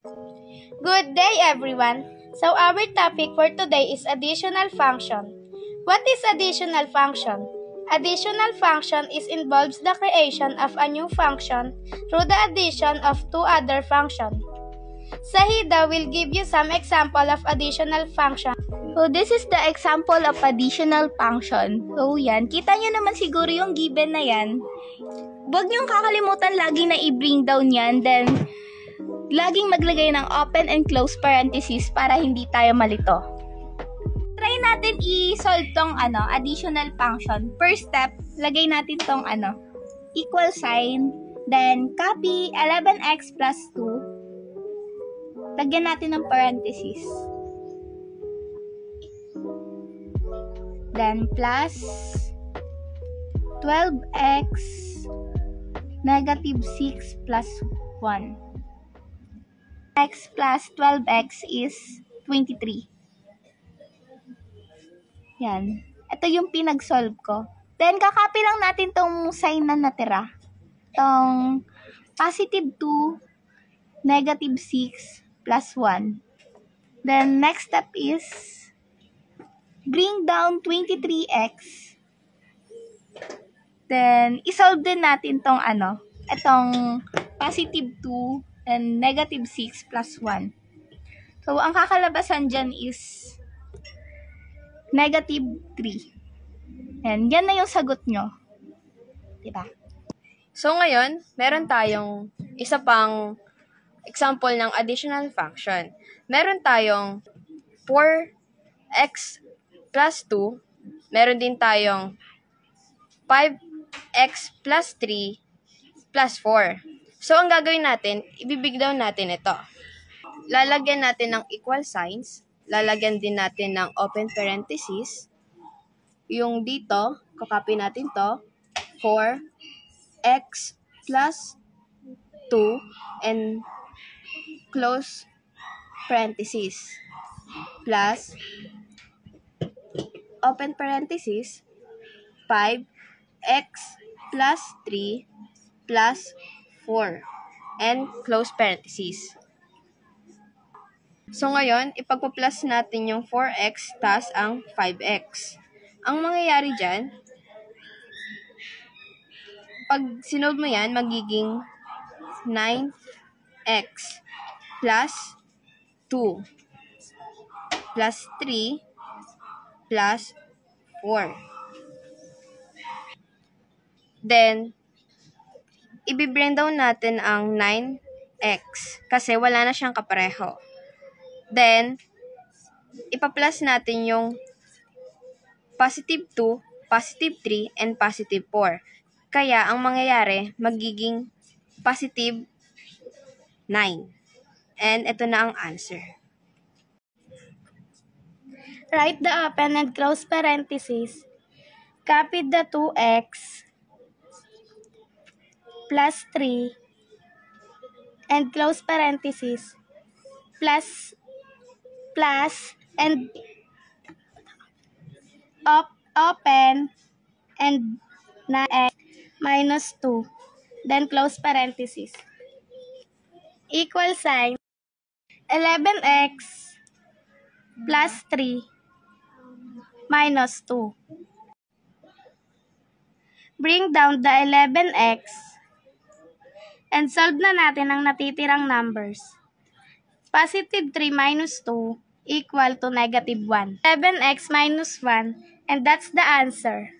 Good day, everyone. So our topic for today is additional function. What is additional function? Additional function involves the creation of a new function through the addition of two other functions. Sahida will give you some example of additional function. So, this is the example of additional function. So, yan. Kita nyo naman siguro yung given na yan. Huwag nyo kakalimutan lagi na i-bring down yan. Then, laging maglagay ng open and close parentheses para hindi tayo malito. Try natin i-solve tong additional function. First step, lagay natin tong equal sign. Then, copy 11x plus 2. Lagyan natin ng parentheses. Then, plus 12x negative 6 plus 1. X plus 12x is 23. Yan. Ito yung pinag-solve ko. Then, kakopy lang natin tong sign na natira. Tong positive 2, negative 6, plus 1. Then, next step is bring down 23x. Then, isolve din natin tong itong positive 2 and negative 6 plus 1. So, ang kakalabasan dyan is negative 3. And yan na yung sagot nyo. Diba? So, ngayon, meron tayong isa pang example ng additional function. Meron tayong 4x plus 2. Meron din tayong 5x plus 3 plus 4. So, ang gagawin natin, ibibig down natin ito. Lalagyan natin ng equal signs. Lalagyan din natin ng open parentheses. Yung dito, kakopy natin to, 4x plus 2 and close parentheses plus open parentheses 5x plus 3 plus 4 and close parentheses. So ngayon, ipagpa-plus natin yung 4x tas ang 5x. Ang mangyayari dyan, pag sinolve mo yan, magiging 9x plus 2 plus 3 plus 4. Then, i-bring down natin ang 9x kasi wala na siyang kapareho. Then, ipa-plus natin yung positive 2, positive 3, and positive 4. Kaya, ang mangyayari, magiging positive 9. And ito na ang answer. Write the open and close parentheses. Copy the 2x plus 3 and close parentheses plus and open and 9x minus 2 then close parentheses equal sign 11x plus 3 minus 2. Bring down the 11x and solve na natin ang natitirang numbers. Positive 3 minus 2 equal to negative 1. 11x minus 1 and that's the answer.